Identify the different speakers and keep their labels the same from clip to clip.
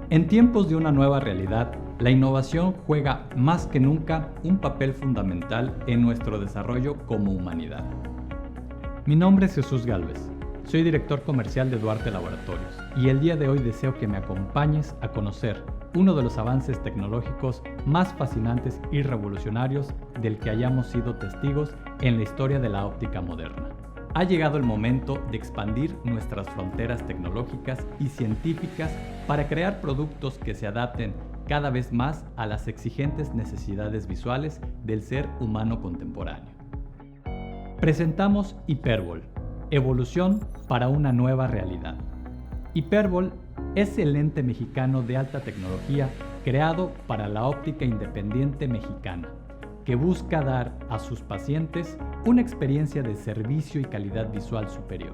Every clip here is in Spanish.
Speaker 1: En tiempos de una nueva realidad, la innovación juega más que nunca un papel fundamental en nuestro desarrollo como humanidad. Mi nombre es Jesús Gálvez, soy director comercial de Duarte Laboratorios y el día de hoy deseo que me acompañes a conocer uno de los avances tecnológicos más fascinantes y revolucionarios del que hayamos sido testigos en la historia de la óptica moderna. Ha llegado el momento de expandir nuestras fronteras tecnológicas y científicas para crear productos que se adapten cada vez más a las exigentes necesidades visuales del ser humano contemporáneo. Presentamos Hyperbol, evolución para una nueva realidad. Hyperbol es el lente mexicano de alta tecnología creado para la óptica independiente mexicana, que busca dar a sus pacientes una experiencia de servicio y calidad visual superior.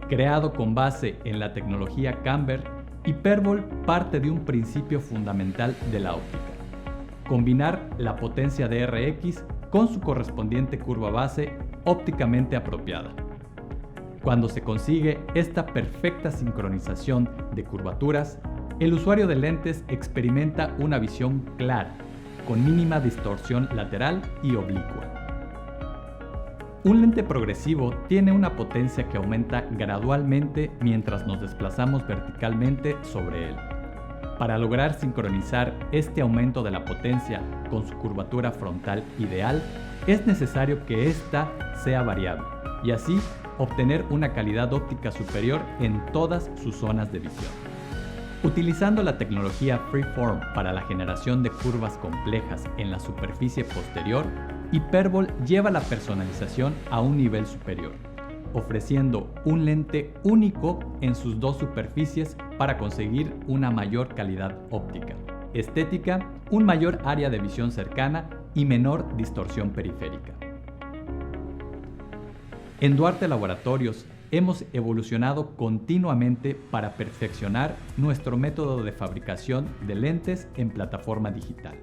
Speaker 1: Creado con base en la tecnología Camber, Hyperbol parte de un principio fundamental de la óptica: combinar la potencia de RX con su correspondiente curva base ópticamente apropiada. Cuando se consigue esta perfecta sincronización de curvaturas, el usuario de lentes experimenta una visión clara, con mínima distorsión lateral y oblicua. Un lente progresivo tiene una potencia que aumenta gradualmente mientras nos desplazamos verticalmente sobre él. Para lograr sincronizar este aumento de la potencia con su curvatura frontal ideal, es necesario que ésta sea variable y así obtener una calidad óptica superior en todas sus zonas de visión. Utilizando la tecnología Freeform para la generación de curvas complejas en la superficie posterior, Hyperbol lleva la personalización a un nivel superior, ofreciendo un lente único en sus dos superficies para conseguir una mayor calidad óptica, estética, un mayor área de visión cercana y menor distorsión periférica. En Duarte Laboratorios hemos evolucionado continuamente para perfeccionar nuestro método de fabricación de lentes en plataforma digital,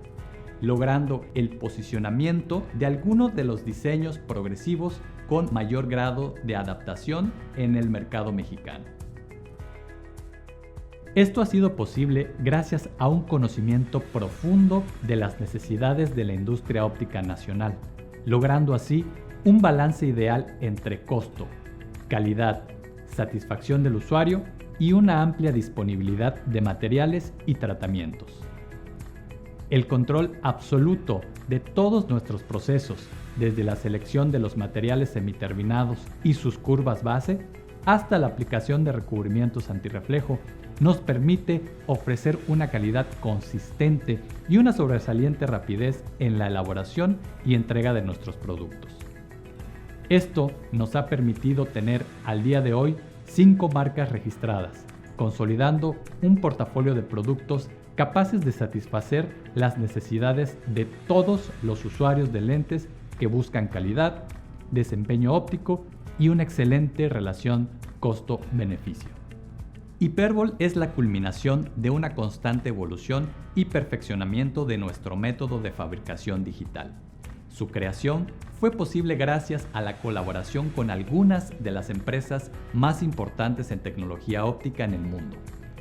Speaker 1: logrando el posicionamiento de algunos de los diseños progresivos con mayor grado de adaptación en el mercado mexicano. Esto ha sido posible gracias a un conocimiento profundo de las necesidades de la industria óptica nacional, logrando así un balance ideal entre costo, calidad, satisfacción del usuario y una amplia disponibilidad de materiales y tratamientos. El control absoluto de todos nuestros procesos, desde la selección de los materiales semiterminados y sus curvas base, hasta la aplicación de recubrimientos antirreflejo, nos permite ofrecer una calidad consistente y una sobresaliente rapidez en la elaboración y entrega de nuestros productos. Esto nos ha permitido tener al día de hoy 5 marcas registradas, consolidando un portafolio de productos capaces de satisfacer las necesidades de todos los usuarios de lentes que buscan calidad, desempeño óptico y una excelente relación costo-beneficio. Hyperbol es la culminación de una constante evolución y perfeccionamiento de nuestro método de fabricación digital. Su creación fue posible gracias a la colaboración con algunas de las empresas más importantes en tecnología óptica en el mundo: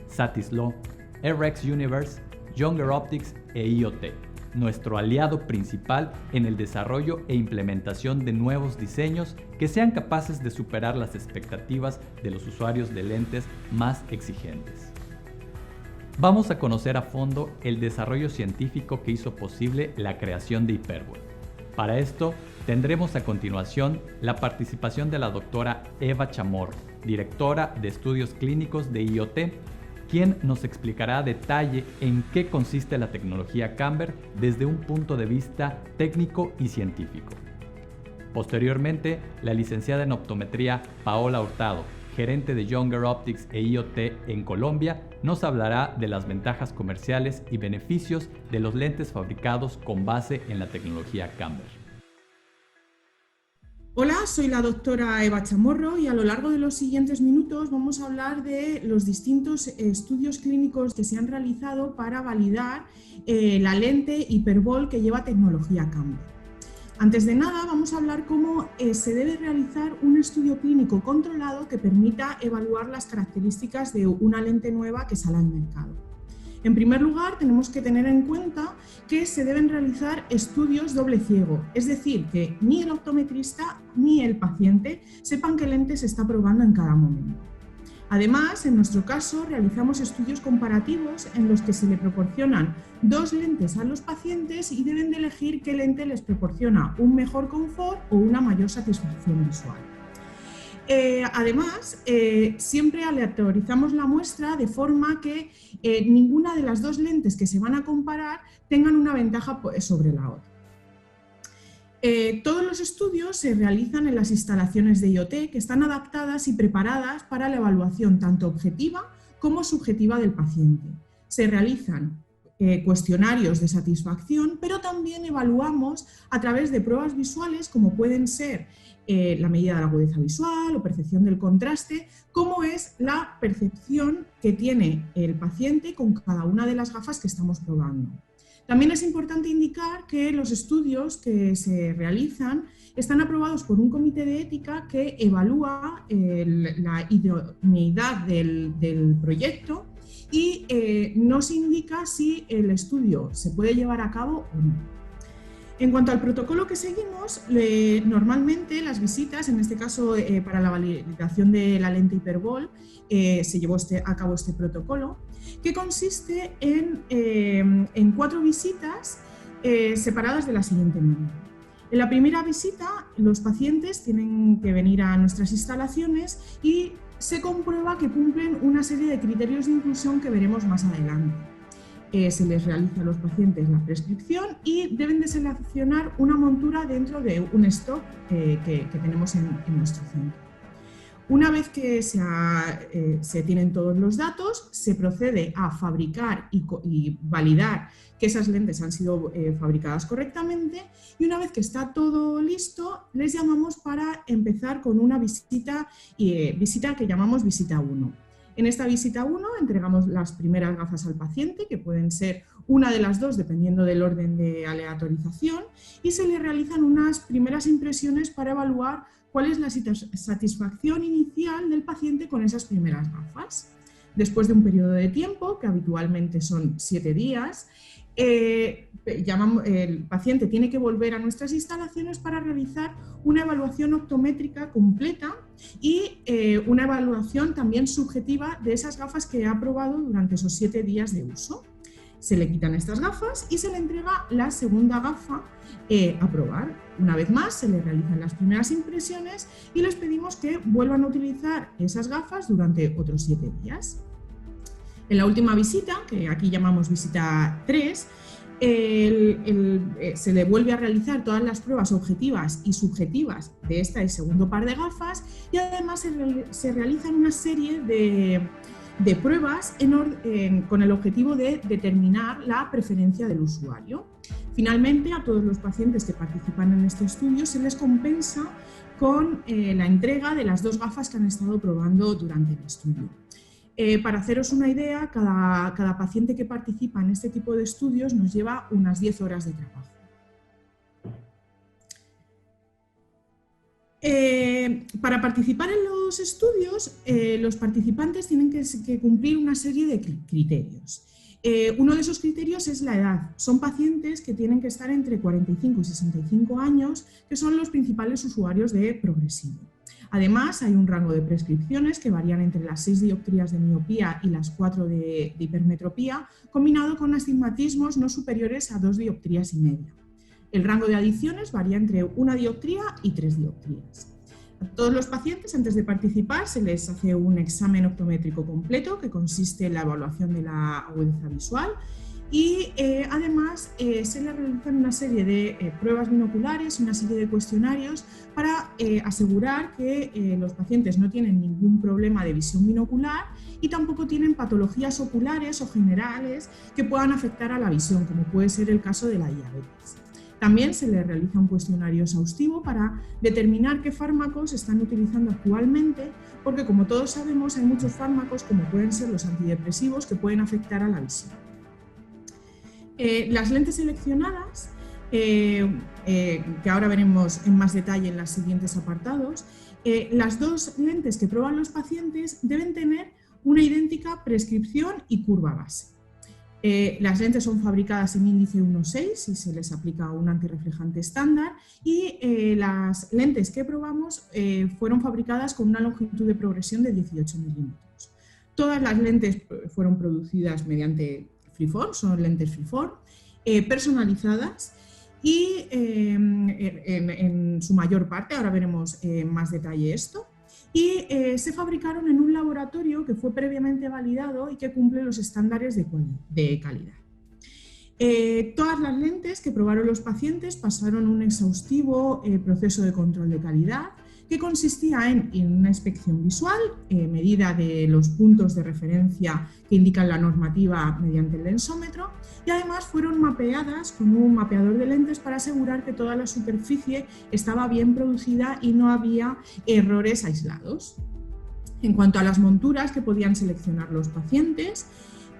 Speaker 1: Satislow, RX Universe, Younger Optics e IoT, nuestro aliado principal en el desarrollo e implementación de nuevos diseños que sean capaces de superar las expectativas de los usuarios de lentes más exigentes. Vamos a conocer a fondo el desarrollo científico que hizo posible la creación de Hyperbol. Para esto, tendremos a continuación la participación de la doctora Eva Chamorro, directora de estudios clínicos de IoT, quien nos explicará a detalle en qué consiste la tecnología Camber desde un punto de vista técnico y científico. Posteriormente, la licenciada en optometría Paola Hurtado, gerente de Younger Optics e IoT en Colombia, nos hablará de las ventajas comerciales y beneficios de los lentes fabricados con base en la tecnología Camber.
Speaker 2: Hola, soy la doctora Eva Chamorro y a lo largo de los siguientes minutos vamos a hablar de los distintos estudios clínicos que se han realizado para validar la lente Hyperbol que lleva tecnología Camber. Antes de nada, vamos a hablar cómo se debe realizar un estudio clínico controlado que permita evaluar las características de una lente nueva que sale al mercado. En primer lugar, tenemos que tener en cuenta que se deben realizar estudios doble ciego, es decir, que ni el optometrista ni el paciente sepan qué lente se está probando en cada momento. Además, en nuestro caso, realizamos estudios comparativos en los que se le proporcionan dos lentes a los pacientes y deben de elegir qué lente les proporciona un mejor confort o una mayor satisfacción visual. Además, siempre aleatorizamos la muestra de forma que ninguna de las dos lentes que se van a comparar tengan una ventaja sobre la otra. Todos los estudios se realizan en las instalaciones de IoT que están adaptadas y preparadas para la evaluación tanto objetiva como subjetiva del paciente. Se realizan cuestionarios de satisfacción, pero también evaluamos a través de pruebas visuales como pueden ser la medida de la agudeza visual o percepción del contraste, cómo es la percepción que tiene el paciente con cada una de las gafas que estamos probando. También es importante indicar que los estudios que se realizan están aprobados por un comité de ética que evalúa la idoneidad del proyecto y nos indica si el estudio se puede llevar a cabo o no. En cuanto al protocolo que seguimos, normalmente las visitas, en este caso para la validación de la lente Hyperbol, se llevó a cabo este protocolo, que consiste en 4 visitas separadas de la siguiente manera. En la primera visita, los pacientes tienen que venir a nuestras instalaciones y se comprueba que cumplen una serie de criterios de inclusión que veremos más adelante. Se les realiza a los pacientes la prescripción y deben de seleccionar una montura dentro de un stock que tenemos en nuestro centro. Una vez que se tienen todos los datos, se procede a fabricar y validar que esas lentes han sido fabricadas correctamente, y una vez que está todo listo, les llamamos para empezar con una visita que llamamos visita 1. En esta visita 1 entregamos las primeras gafas al paciente, que pueden ser una de las dos dependiendo del orden de aleatorización, y se le realizan unas primeras impresiones para evaluar cuál es la satisfacción inicial del paciente con esas primeras gafas. Después de un periodo de tiempo, que habitualmente son 7 días, el paciente tiene que volver a nuestras instalaciones para realizar una evaluación optométrica completa y una evaluación también subjetiva de esas gafas que ha probado durante esos 7 días de uso. Se le quitan estas gafas y se le entrega la segunda gafa a probar. Una vez más se le realizan las primeras impresiones y les pedimos que vuelvan a utilizar esas gafas durante otros 7 días. En la última visita, que aquí llamamos visita 3, se le vuelve a realizar todas las pruebas objetivas y subjetivas de este segundo par de gafas, y además se realizan una serie de pruebas con el objetivo de determinar la preferencia del usuario. Finalmente, a todos los pacientes que participan en este estudio se les compensa con la entrega de las 2 gafas que han estado probando durante el estudio. Para haceros una idea, cada paciente que participa en este tipo de estudios nos lleva unas 10 horas de trabajo. Para participar en los estudios, los participantes tienen que cumplir una serie de criterios. Uno de esos criterios es la edad. Son pacientes que tienen que estar entre 45 y 65 años, que son los principales usuarios de progresivo. Además, hay un rango de prescripciones que varían entre las 6 dioptrías de miopía y las 4 de hipermetropía, combinado con astigmatismos no superiores a 2 dioptrías y media. El rango de adiciones varía entre 1 dioptría y 3 dioptrías. A todos los pacientes, antes de participar, se les hace un examen optométrico completo que consiste en la evaluación de la agudeza visual y además se les realizan una serie de pruebas binoculares y una serie de cuestionarios para asegurar que los pacientes no tienen ningún problema de visión binocular y tampoco tienen patologías oculares o generales que puedan afectar a la visión, como puede ser el caso de la diabetes. También se les realiza un cuestionario exhaustivo para determinar qué fármacos están utilizando actualmente, porque como todos sabemos hay muchos fármacos, como pueden ser los antidepresivos, que pueden afectar a la visión. Las lentes seleccionadas que ahora veremos en más detalle en los siguientes apartados, las dos lentes que prueban los pacientes deben tener una idéntica prescripción y curva base. Las lentes son fabricadas en índice 1.6 y se les aplica un antirreflejante estándar, y las lentes que probamos fueron fabricadas con una longitud de progresión de 18 milímetros. Todas las lentes fueron producidas mediante Freeform, son lentes Freeform, personalizadas, y en su mayor parte, ahora veremos en más detalle esto, y se fabricaron en un laboratorio que fue previamente validado y que cumple los estándares de calidad. Todas las lentes que probaron los pacientes pasaron un exhaustivo proceso de control de calidad, que consistía en una inspección visual, medida de los puntos de referencia que indican la normativa mediante el lensómetro, y además fueron mapeadas con un mapeador de lentes para asegurar que toda la superficie estaba bien producida y no había errores aislados. En cuanto a las monturas que podían seleccionar los pacientes,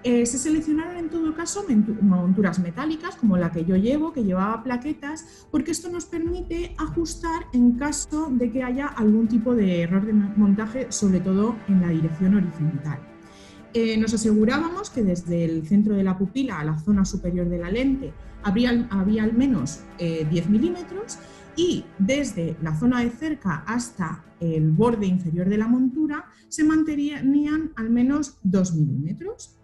Speaker 2: se seleccionaron en todo caso monturas metálicas como la que yo llevo, que llevaba plaquetas, porque esto nos permite ajustar en caso de que haya algún tipo de error de montaje, sobre todo en la dirección horizontal. Nos asegurábamos que desde el centro de la pupila a la zona superior de la lente había al menos 10 milímetros, y desde la zona de cerca hasta el borde inferior de la montura se mantenían al menos 2 milímetros.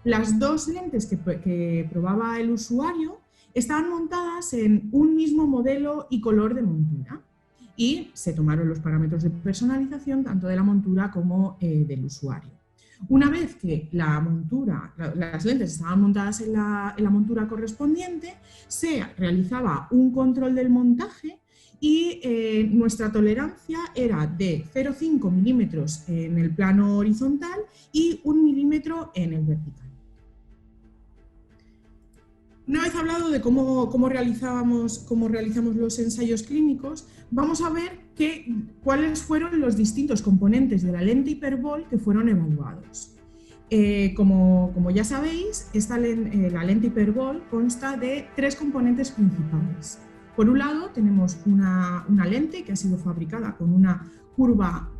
Speaker 2: Las dos lentes que probaba el usuario estaban montadas en un mismo modelo y color de montura, y se tomaron los parámetros de personalización tanto de la montura como del usuario. Una vez que las lentes estaban montadas en la montura correspondiente, se realizaba un control del montaje, y nuestra tolerancia era de 0,5 milímetros en el plano horizontal y 1 milímetro en el vertical. Una vez hablado de cómo realizamos los ensayos clínicos, vamos a ver cuáles fueron los distintos componentes de la lente hiperbol que fueron evaluados. Como ya sabéis, la lente hiperbol consta de 3 componentes principales. Por un lado, tenemos una lente que ha sido fabricada con una curva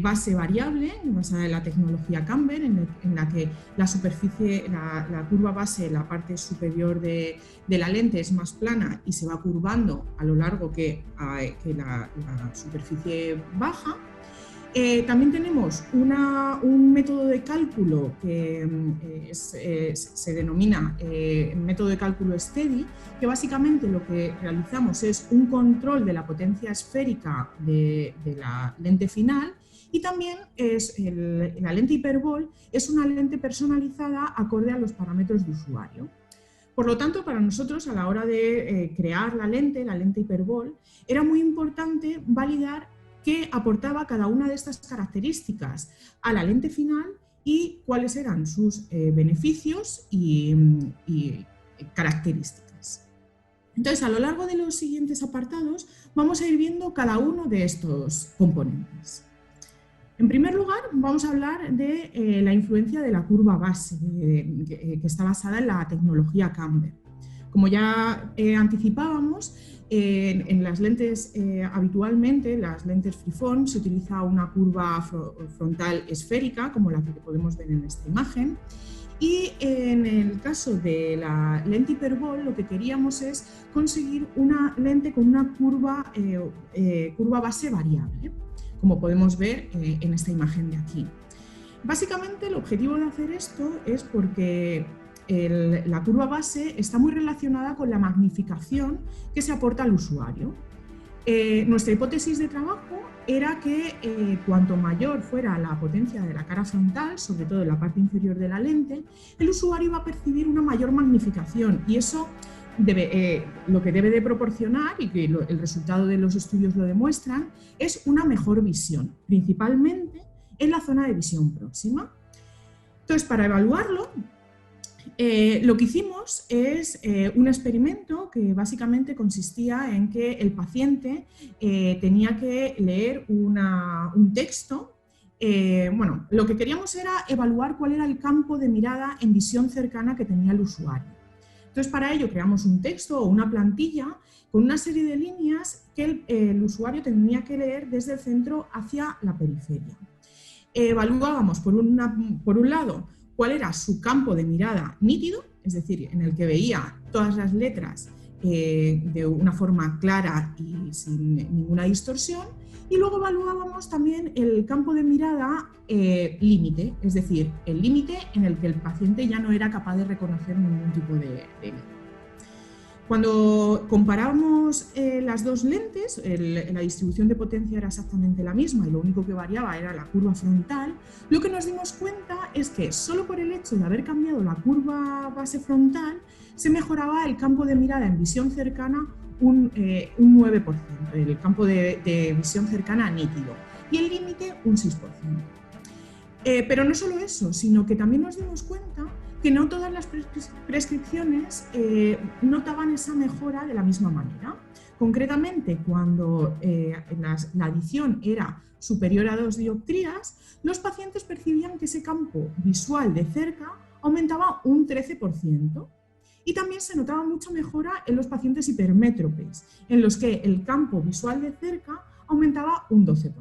Speaker 2: base variable, basada en la tecnología Camber, en la que la superficie, la curva base, la parte superior de la lente es más plana y se va curvando a lo largo que la superficie baja. También tenemos un método de cálculo que se denomina método de cálculo STEDI, que básicamente lo que realizamos es un control de la potencia esférica de la lente final, y también la lente hiperbol es una lente personalizada acorde a los parámetros de usuario. Por lo tanto, para nosotros, a la hora de crear la lente hiperbol, era muy importante validar qué aportaba cada una de estas características a la lente final y cuáles eran sus beneficios y características. Entonces, a lo largo de los siguientes apartados vamos a ir viendo cada uno de estos componentes. En primer lugar, vamos a hablar de la influencia de la curva base, que está basada en la tecnología Camber. Como ya anticipábamos, en las lentes habitualmente, las lentes Freeform, se utiliza una curva frontal esférica, como la que podemos ver en esta imagen, y en el caso de la lente hiperbol lo que queríamos es conseguir una lente con una curva base variable, como podemos ver en esta imagen de aquí. Básicamente el objetivo de hacer esto es porque la curva base está muy relacionada con la magnificación que se aporta al usuario. Nuestra hipótesis de trabajo era que cuanto mayor fuera la potencia de la cara frontal, sobre todo en la parte inferior de la lente, el usuario va a percibir una mayor magnificación, y eso lo que debe de proporcionar, y que el resultado de los estudios lo demuestran, es una mejor visión, principalmente en la zona de visión próxima. Entonces, para evaluarlo, lo que hicimos es un experimento que básicamente consistía en que el paciente tenía que leer un texto. Lo que queríamos era evaluar cuál era el campo de mirada en visión cercana que tenía el usuario. Entonces, para ello creamos un texto o una plantilla con una serie de líneas que el usuario tenía que leer desde el centro hacia la periferia. Evaluábamos, por un lado, cuál era su campo de mirada nítido, es decir, en el que veía todas las letras de una forma clara y sin ninguna distorsión, y luego evaluábamos también el campo de mirada límite, es decir, el límite en el que el paciente ya no era capaz de reconocer ningún tipo de letra. Cuando comparamos las dos lentes, la distribución de potencia era exactamente la misma y lo único que variaba era la curva frontal. Lo que nos dimos cuenta es que solo por el hecho de haber cambiado la curva base frontal se mejoraba el campo de mirada en visión cercana un 9%, el campo de visión cercana nítido, y el límite un 6%. Pero no solo eso, sino que también nos dimos cuenta que no todas las prescripciones notaban esa mejora de la misma manera. Concretamente, cuando la adición era superior a 2 dioptrías, los pacientes percibían que ese campo visual de cerca aumentaba un 13%. Y también se notaba mucha mejora en los pacientes hipermétropes, en los que el campo visual de cerca aumentaba un 12%.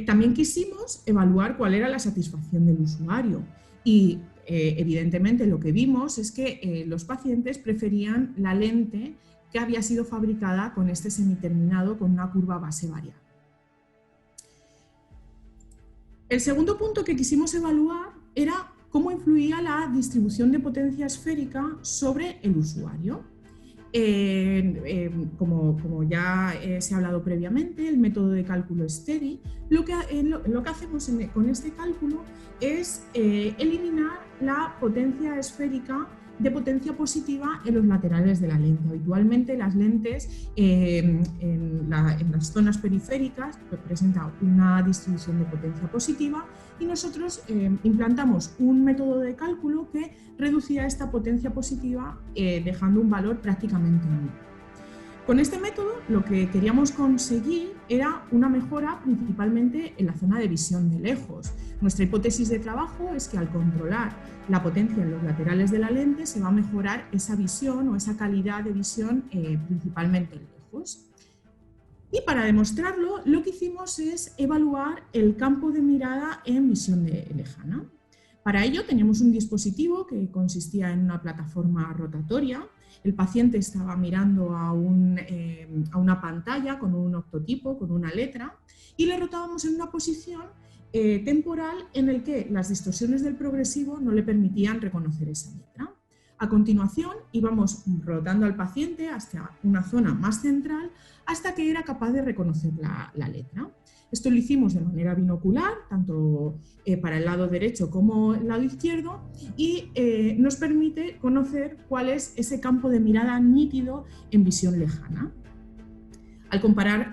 Speaker 2: También quisimos evaluar cuál era la satisfacción del usuario y evidentemente lo que vimos es que los pacientes preferían la lente que había sido fabricada con este semiterminado con una curva base variable. El segundo punto que quisimos evaluar era cómo influía la distribución de potencia esférica sobre el usuario. Como ya se ha hablado previamente, el método de cálculo STEDI, lo que hacemos con este cálculo es eliminar la potencia esférica de potencia positiva en los laterales de la lente. Habitualmente las lentes en las zonas periféricas presentan una distribución de potencia positiva y nosotros implantamos un método de cálculo que reducía esta potencia positiva dejando un valor prácticamente nulo. Con este método lo que queríamos conseguir era una mejora principalmente en la zona de visión de lejos. Nuestra hipótesis de trabajo es que al controlar la potencia en los laterales de la lente se va a mejorar esa visión o esa calidad de visión principalmente en lejos. Y para demostrarlo lo que hicimos es evaluar el campo de mirada en visión lejana. Para ello teníamos un dispositivo que consistía en una plataforma rotatoria. El paciente estaba mirando a una pantalla con un octotipo, con una letra, y le rotábamos en una posición temporal en el que las distorsiones del progresivo no le permitían reconocer esa letra. A continuación íbamos rotando al paciente hasta una zona más central hasta que era capaz de reconocer la letra. Esto lo hicimos de manera binocular, tanto para el lado derecho como el lado izquierdo, y nos permite conocer cuál es ese campo de mirada nítido en visión lejana. Al comparar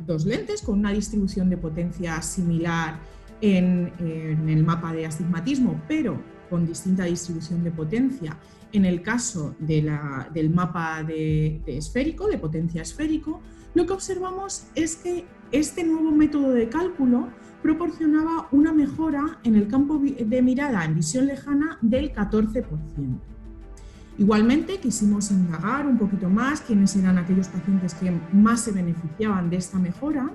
Speaker 2: dos lentes con una distribución de potencia similar en el mapa de astigmatismo, pero con distinta distribución de potencia, en el caso del mapa de esférico, de potencia esférico, lo que observamos es que este nuevo método de cálculo proporcionaba una mejora en el campo de mirada en visión lejana del 14%. Igualmente quisimos indagar un poquito más quiénes eran aquellos pacientes que más se beneficiaban de esta mejora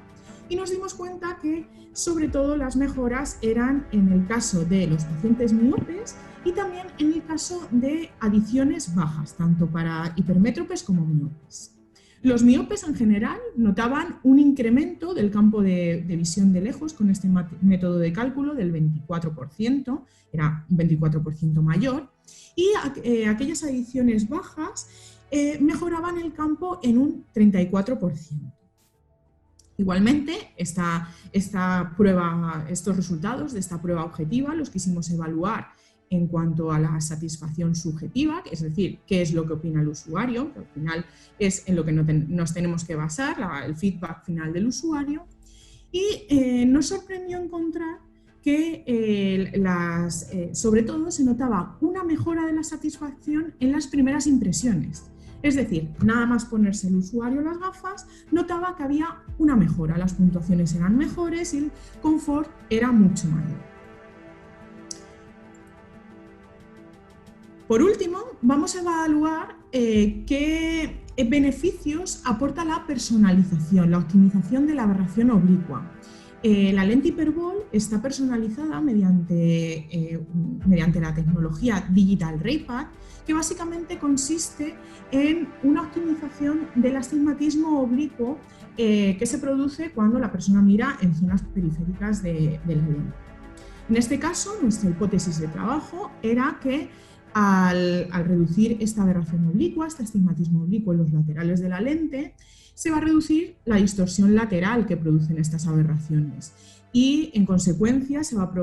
Speaker 2: y nos dimos cuenta que sobre todo las mejoras eran en el caso de los pacientes miopes y también en el caso de adiciones bajas, tanto para hipermétropes como miopes. Los miopes en general notaban un incremento del campo de visión de lejos con este método de cálculo del 24%, era un 24% mayor, y aquellas adiciones bajas mejoraban el campo en un 34%. Igualmente, estos resultados de esta prueba objetiva los quisimos evaluar en cuanto a la satisfacción subjetiva, es decir, qué es lo que opina el usuario, que al final es en lo que nos tenemos que basar, el feedback final del usuario, y nos sorprendió encontrar que sobre todo se notaba una mejora de la satisfacción en las primeras impresiones. Es decir, nada más ponerse el usuario las gafas, notaba que había una mejora, las puntuaciones eran mejores y el confort era mucho mayor. Por último, vamos a evaluar qué beneficios aporta la personalización, la optimización de la aberración oblicua. La lente hiperbol está personalizada mediante la tecnología Digital Raypath, que básicamente consiste en una optimización del astigmatismo oblicuo que se produce cuando la persona mira en zonas periféricas de la lente. En este caso, nuestra hipótesis de trabajo era que al reducir esta aberración oblicua, este astigmatismo oblicuo en los laterales de la lente, se va a reducir la distorsión lateral que producen estas aberraciones y, en consecuencia, se va a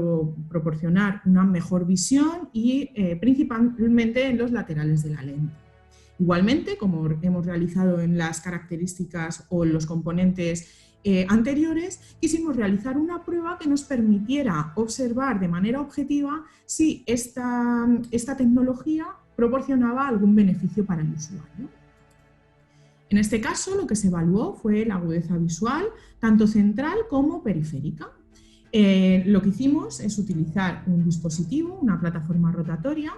Speaker 2: proporcionar una mejor visión y principalmente en los laterales de la lente. Igualmente, como hemos realizado en las características o en los componentes anteriores, quisimos realizar una prueba que nos permitiera observar de manera objetiva si esta tecnología proporcionaba algún beneficio para el usuario. En este caso, lo que se evaluó fue la agudeza visual, tanto central como periférica. Lo que hicimos es utilizar un dispositivo, una plataforma rotatoria,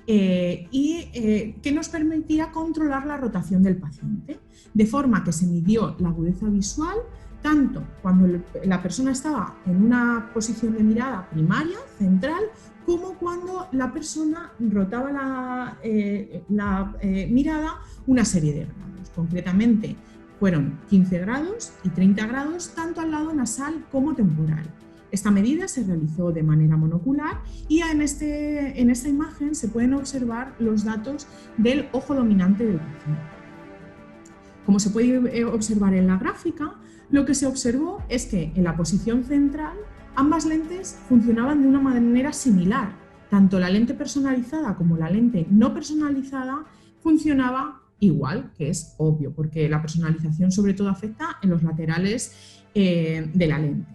Speaker 2: que nos permitía controlar la rotación del paciente, de forma que se midió la agudeza visual tanto cuando la persona estaba en una posición de mirada primaria, central, como cuando la persona rotaba la mirada una serie de grados. Concretamente, fueron 15 grados y 30 grados, tanto al lado nasal como temporal. Esta medida se realizó de manera monocular y en esta imagen se pueden observar los datos del ojo dominante del paciente. Como se puede observar en la gráfica, lo que se observó es que en la posición central ambas lentes funcionaban de una manera similar. Tanto la lente personalizada como la lente no personalizada funcionaba igual, que es obvio, porque la personalización sobre todo afecta en los laterales de la lente.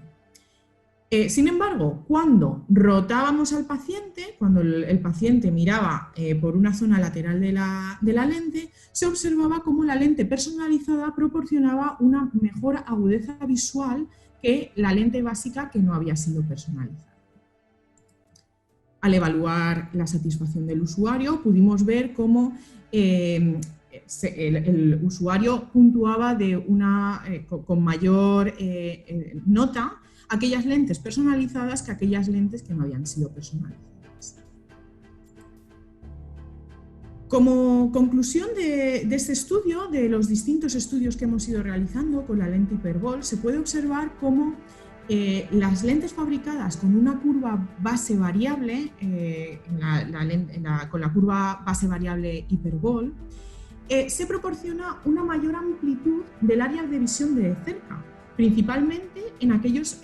Speaker 2: Sin embargo, cuando rotábamos al paciente, cuando el paciente miraba por una zona lateral de la lente, se observaba cómo la lente personalizada proporcionaba una mejor agudeza visual que la lente básica que no había sido personalizada. Al evaluar la satisfacción del usuario, pudimos ver cómo el usuario puntuaba con mayor nota aquellas lentes personalizadas que aquellas lentes que no habían sido personalizadas. Como conclusión de este estudio, de los distintos estudios que hemos ido realizando con la lente hiperbol, se puede observar cómo las lentes fabricadas con una curva base variable, con la curva base variable hiperbol, se proporciona una mayor amplitud del área de visión de cerca, principalmente en aquellos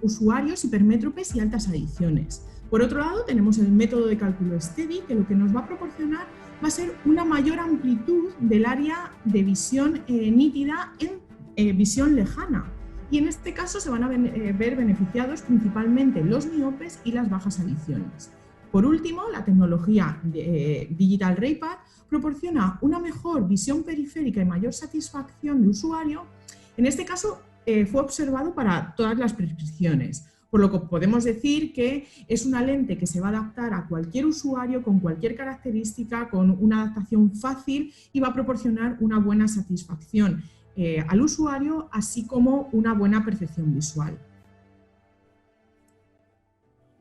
Speaker 2: usuarios hipermétropes y altas adiciones. Por otro lado, tenemos el método de cálculo STEDI, que lo que nos va a proporcionar va a ser una mayor amplitud del área de visión nítida en visión lejana. Y en este caso se van a ver beneficiados principalmente los miopes y las bajas adiciones. Por último, la tecnología Digital Raypath proporciona una mejor visión periférica y mayor satisfacción de usuario. En este caso fue observado para todas las prescripciones, por lo que podemos decir que es una lente que se va a adaptar a cualquier usuario con cualquier característica, con una adaptación fácil y va a proporcionar una buena satisfacción al usuario, así como una buena percepción visual.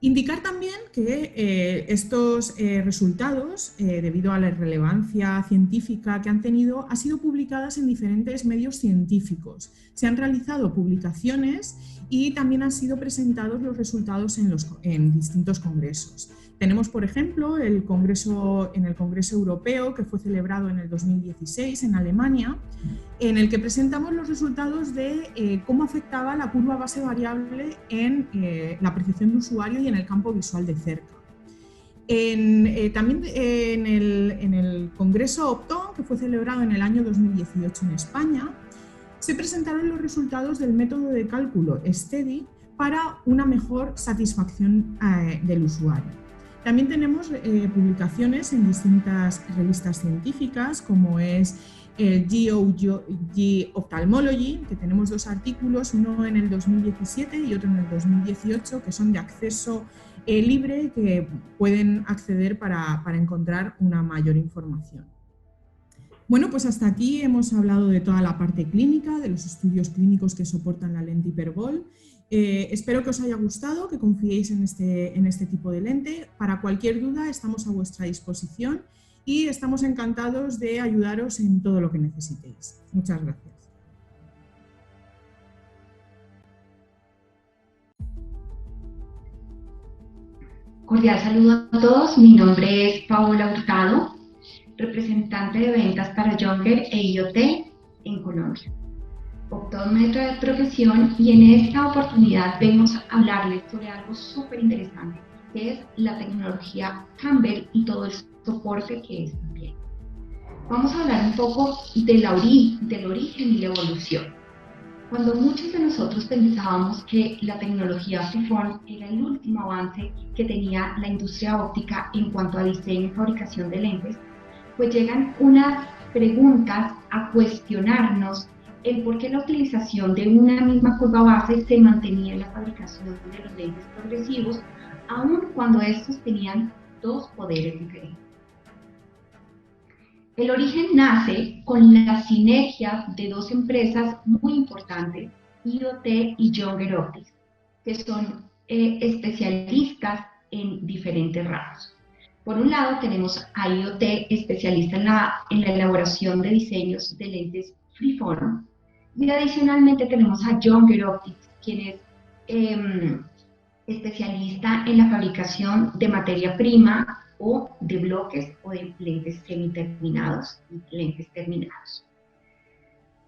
Speaker 2: Indicar también que estos resultados, debido a la relevancia científica que han tenido, han sido publicadas en diferentes medios científicos. Se han realizado publicaciones y también han sido presentados los resultados en distintos congresos. Tenemos, por ejemplo, en el Congreso Europeo, que fue celebrado en el 2016 en Alemania, en el que presentamos los resultados de cómo afectaba la curva base variable en la percepción de usuario y en el campo visual de cerca. También en el Congreso Opton, que fue celebrado en el año 2018 en España, se presentaron los resultados del método de cálculo STEDI para una mejor satisfacción del usuario. También tenemos publicaciones en distintas revistas científicas, como es GOG Ophthalmology, que tenemos dos artículos, uno en el 2017 y otro en el 2018, que son de acceso libre que pueden acceder para encontrar una mayor información. Bueno, pues hasta aquí hemos hablado de toda la parte clínica, de los estudios clínicos que soportan la lente Hyperbol. Espero que os haya gustado, que confiéis en este tipo de lente. Para cualquier duda estamos a vuestra disposición y estamos encantados de ayudaros en todo lo que necesitéis. Muchas gracias.
Speaker 3: Cordial saludo a todos, mi nombre es Paola Hurtado, representante de ventas para Younger e IoT en Colombia. Optómetra de profesión, y en esta oportunidad venimos a hablarles sobre algo súper interesante, que es la tecnología Camber y todo el soporte que esto tiene. Vamos a hablar un poco del origen y la evolución. Cuando muchos de nosotros pensábamos que la tecnología Freeform era el último avance que tenía la industria óptica en cuanto a diseño y fabricación de lentes, pues llegan unas preguntas a cuestionarnos el por qué la utilización de una misma curva base se mantenía en la fabricación de los lentes progresivos, aun cuando estos tenían dos poderes diferentes. El origen nace con la sinergia de dos empresas muy importantes, IoT y Younger Optics, que son especialistas en diferentes ramos. Por un lado tenemos a IoT, especialista en la elaboración de diseños de lentes Freeform, y adicionalmente tenemos a Younger Optics, quien es especialista en la fabricación de materia prima o de bloques o de lentes semiterminados y lentes terminados.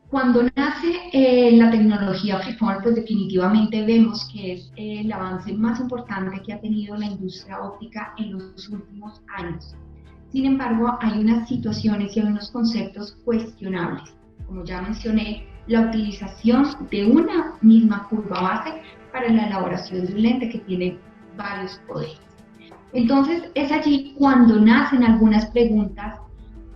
Speaker 3: Cuando nace la tecnología Freeform, pues definitivamente vemos que es el avance más importante que ha tenido la industria óptica en los últimos años. Sin embargo, hay unas situaciones y hay unos conceptos cuestionables. Como ya mencioné, la utilización de una misma curva base para la elaboración de un lente que tiene varios poderes. Entonces es allí cuando nacen algunas preguntas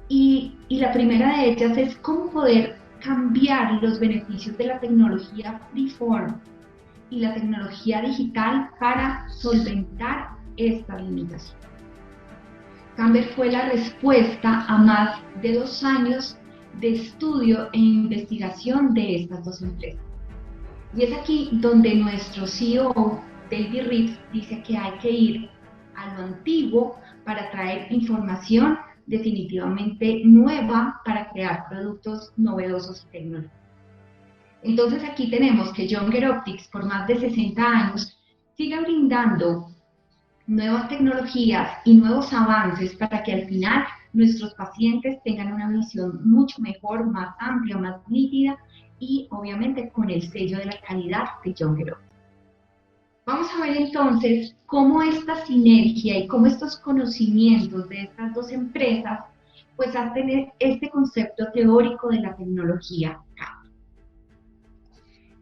Speaker 3: y la primera de ellas es cómo poder cambiar los beneficios de la tecnología Freeform y la tecnología digital para solventar esta limitación. Camber fue la respuesta a más de 2 años de estudio e investigación de estas dos empresas. Y es aquí donde nuestro CEO, David Reeves, dice que hay que ir a lo antiguo para traer información definitivamente nueva para crear productos novedosos y tecnológicos. Entonces aquí tenemos que Younger Optics por más de 60 años sigue brindando nuevas tecnologías y nuevos avances para que al final nuestros pacientes tengan una visión mucho mejor, más amplia, más nítida y obviamente con el sello de la calidad de Younger Optics. Vamos a ver entonces cómo esta sinergia y cómo estos conocimientos de estas dos empresas pues hacen este concepto teórico de la tecnología Camber.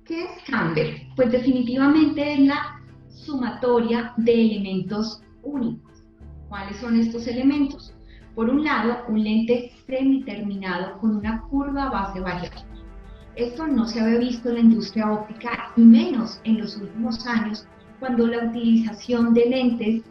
Speaker 3: ¿Qué es Camber? Pues definitivamente es la sumatoria de elementos únicos. ¿Cuáles son estos elementos? Por un lado, un lente semiterminado con una curva base variable. Esto no se había visto en la industria óptica y menos en los últimos años, cuando la utilización de lentes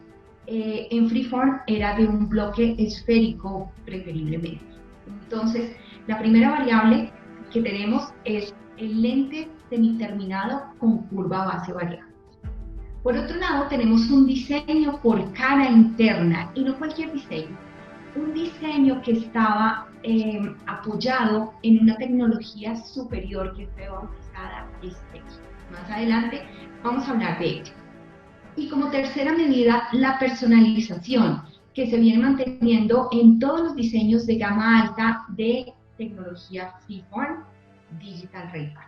Speaker 3: en Freeform era de un bloque esférico preferiblemente. Entonces, la primera variable que tenemos es el lente semiterminado con curva base variable. Por otro lado, tenemos un diseño por cara interna, y no cualquier diseño, un diseño que estaba apoyado en una tecnología superior que fue bautizada Specky. Más adelante vamos a hablar de ello. Y como tercera medida, la personalización, que se viene manteniendo en todos los diseños de gama alta de tecnología Freeform Digital Ray-Ban.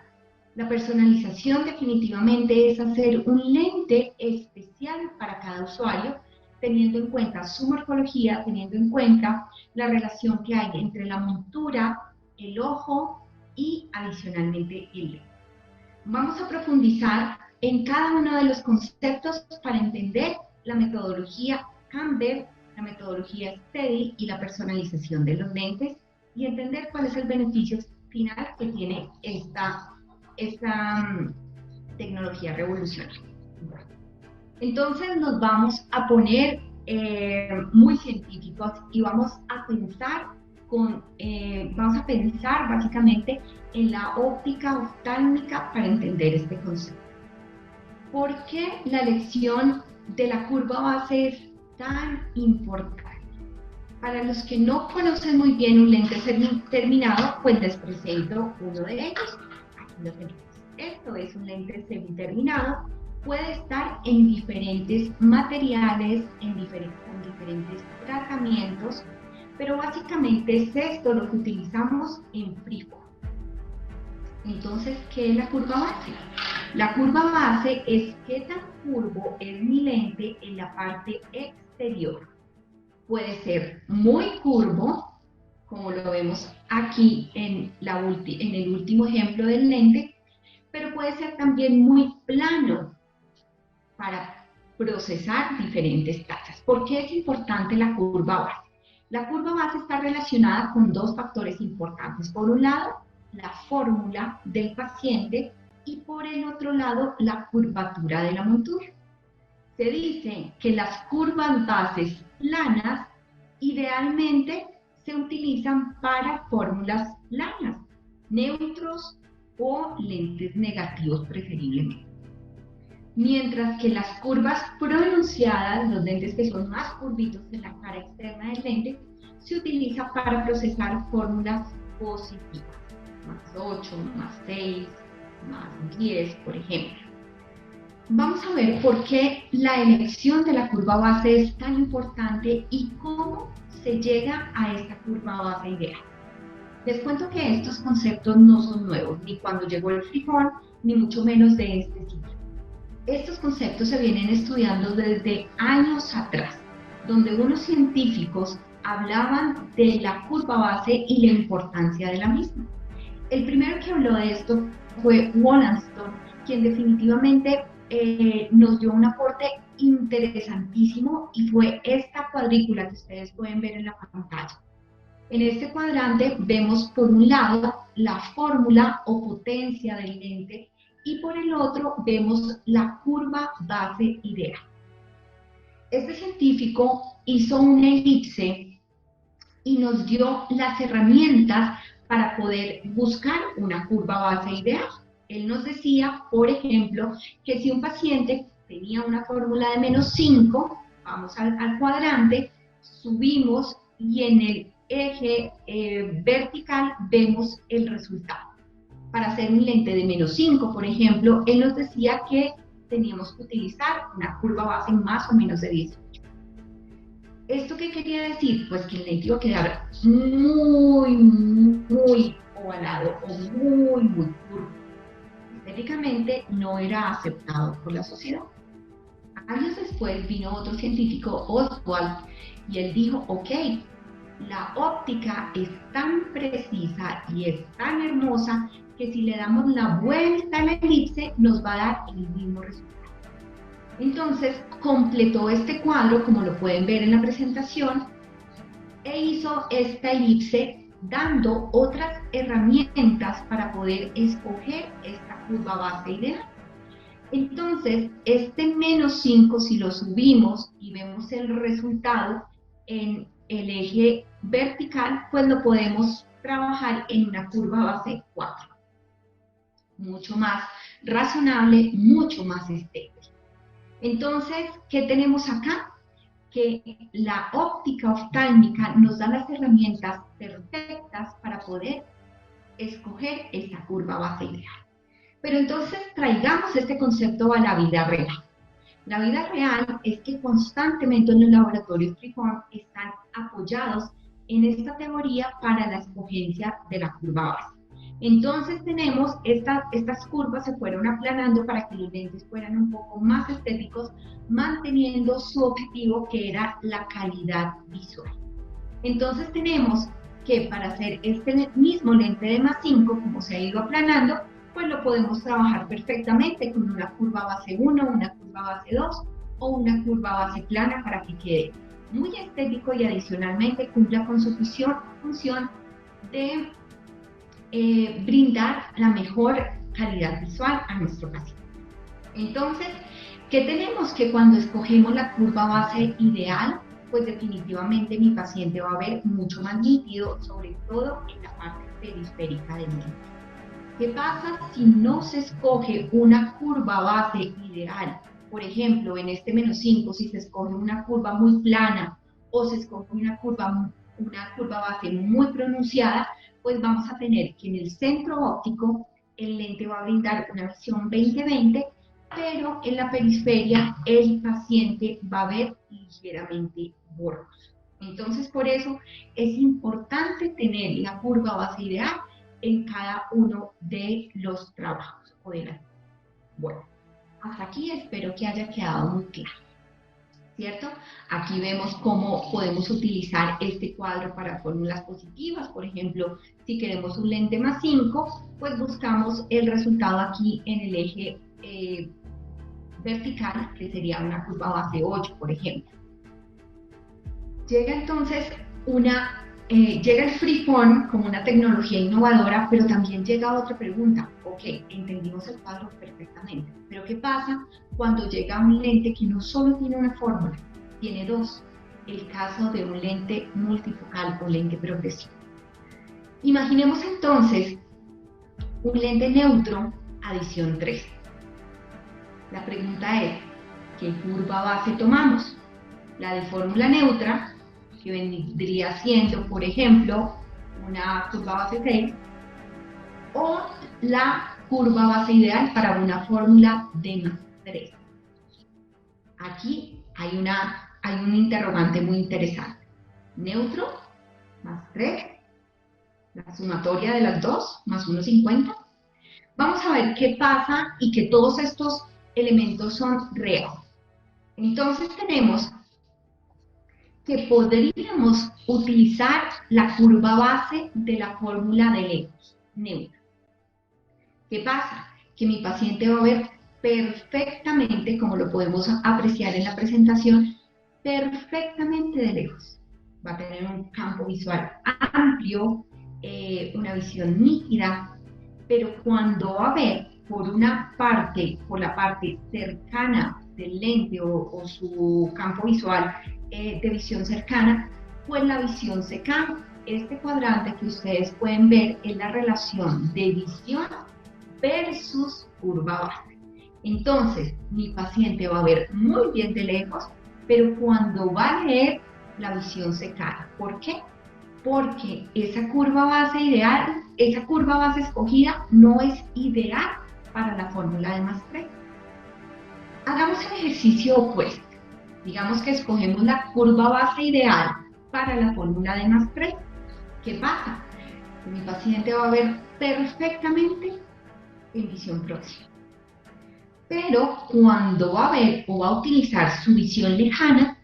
Speaker 3: La personalización definitivamente es hacer un lente especial para cada usuario, teniendo en cuenta su morfología, teniendo en cuenta la relación que hay entre la montura, el ojo y adicionalmente el lente. Vamos a profundizar en cada uno de los conceptos para entender la metodología Camber, la metodología Steady y la personalización de los lentes y entender cuál es el beneficio final que tiene esta tecnología revolucionaria. Entonces nos vamos a poner muy científicos y vamos a pensar básicamente en la óptica oftálmica para entender este concepto. ¿Por qué la elección de la curva base es tan importante? Para los que no conocen muy bien un lente terminado, pues les presento uno de ellos. Aquí lo tenemos. Esto es un lente semiterminado. Puede estar en diferentes materiales, con diferentes tratamientos, pero básicamente es esto lo que utilizamos en freeform. Entonces, ¿qué es la curva base? La curva base es qué tan curvo es mi lente en la parte exterior. Puede ser muy curvo, como lo vemos aquí en el último ejemplo del lente, pero puede ser también muy plano para procesar diferentes trazas. ¿Por qué es importante la curva base? La curva base está relacionada con dos factores importantes. Por un lado, la fórmula del paciente y por el otro lado, la curvatura de la montura. Se dice que las curvas bases planas idealmente se utilizan para fórmulas planas, neutros o lentes negativos preferiblemente. Mientras que las curvas pronunciadas, los lentes que son más curvitos en la cara externa del lente, se utilizan para procesar fórmulas positivas, más 8, más 6, más 10, por ejemplo. Vamos a ver por qué la elección de la curva base es tan importante y cómo se llega a esta curva base ideal. Les cuento que estos conceptos no son nuevos, ni cuando llegó el freeform, ni mucho menos de este siglo. Estos conceptos se vienen estudiando desde años atrás, donde unos científicos hablaban de la curva base y la importancia de la misma. El primero que habló de esto fue Wollaston, quien definitivamente nos dio un aporte interesantísimo y fue esta cuadrícula que ustedes pueden ver en la pantalla. En este cuadrante vemos por un lado la fórmula o potencia del lente y por el otro vemos la curva base ideal. Este científico hizo una elipse y nos dio las herramientas para poder buscar una curva base ideal. Él nos decía, por ejemplo, que si un paciente tenía una fórmula de -5, vamos al cuadrante, subimos y en el eje vertical vemos el resultado. Para hacer un lente de -5, por ejemplo, él nos decía que teníamos que utilizar una curva base más o menos de 18. ¿Esto qué quería decir? Pues que el lente iba a quedar muy ovalado o muy curvo. Estéticamente no era aceptado por la sociedad. Años después vino otro científico, Oswald, y él dijo, ok, la óptica es tan precisa y es tan hermosa que si le damos la vuelta a la elipse nos va a dar el mismo resultado. Entonces completó este cuadro, como lo pueden ver en la presentación, e hizo esta elipse dando otras herramientas para poder escoger esta curva base ideal. Entonces, este -5, si lo subimos y vemos el resultado en el eje vertical, pues lo podemos trabajar en una curva base 4. Mucho más razonable, mucho más estética. Entonces, ¿qué tenemos acá? Que la óptica oftálmica nos da las herramientas perfectas para poder escoger esta curva base ideal. Pero entonces traigamos este concepto a la vida real. La vida real es que constantemente en los laboratorios freeform están apoyados en esta teoría para la escogencia de la curva base. Entonces tenemos estas curvas se fueron aplanando para que los lentes fueran un poco más estéticos, manteniendo su objetivo que era la calidad visual. Entonces tenemos que para hacer este mismo lente de +5, como se ha ido aplanando, pues lo podemos trabajar perfectamente con una curva base 1, una curva base 2 o una curva base plana para que quede muy estético y adicionalmente cumpla con su función de brindar la mejor calidad visual a nuestro paciente. Entonces, ¿Qué tenemos? Que cuando escogemos la curva base ideal, pues definitivamente mi paciente va a ver mucho más nítido, sobre todo en la parte periférica del lente. ¿Qué pasa si no se escoge una curva base ideal? Por ejemplo, en este -5, si se escoge una curva muy plana o se escoge una curva base muy pronunciada, pues vamos a tener que en el centro óptico el lente va a brindar una visión 20/20, pero en la periferia el paciente va a ver ligeramente borroso. Entonces, por eso es importante tener la curva base ideal en cada uno de los trabajos o de las. Bueno, hasta aquí espero que haya quedado muy claro, ¿cierto? Aquí vemos cómo podemos utilizar este cuadro para fórmulas positivas. Por ejemplo, si queremos un lente +5, pues buscamos el resultado aquí en el eje vertical, que sería una curva base 8, por ejemplo. Llega entonces llega el freeform como una tecnología innovadora, pero también llega otra pregunta. Ok, entendimos el cuadro perfectamente, pero ¿qué pasa cuando llega un lente que no solo tiene una fórmula, tiene dos? El caso de un lente multifocal o lente progresivo. Imaginemos entonces un lente neutro adición 3. La pregunta es, ¿qué curva base tomamos? La de fórmula neutra, que vendría siendo, por ejemplo, una curva base 6, o la curva base ideal para una fórmula de +3. Aquí hay un interrogante muy interesante. Neutro, +3, la sumatoria de las dos, +1,50. Vamos a ver qué pasa y que todos estos elementos son reales. Entonces tenemos que podríamos utilizar la curva base de la fórmula de lejos, neutra. ¿Qué pasa? Que mi paciente va a ver perfectamente, como lo podemos apreciar en la presentación, perfectamente de lejos. Va a tener un campo visual amplio, una visión nítida, pero cuando va a ver por la parte cercana del lente o su campo visual de visión cercana, pues la visión se cambia. Este cuadrante que ustedes pueden ver es la relación de visión versus curva base. Entonces, mi paciente va a ver muy bien de lejos, pero cuando va a leer, la visión se cae. ¿Por qué? Porque esa curva base ideal, esa curva base escogida no es ideal para la fórmula de +3. Hagamos el ejercicio opuesto. Digamos que escogemos la curva base ideal para la fórmula de +3. ¿Qué pasa? Que mi paciente va a ver perfectamente en visión próxima. Pero cuando va a ver o va a utilizar su visión lejana,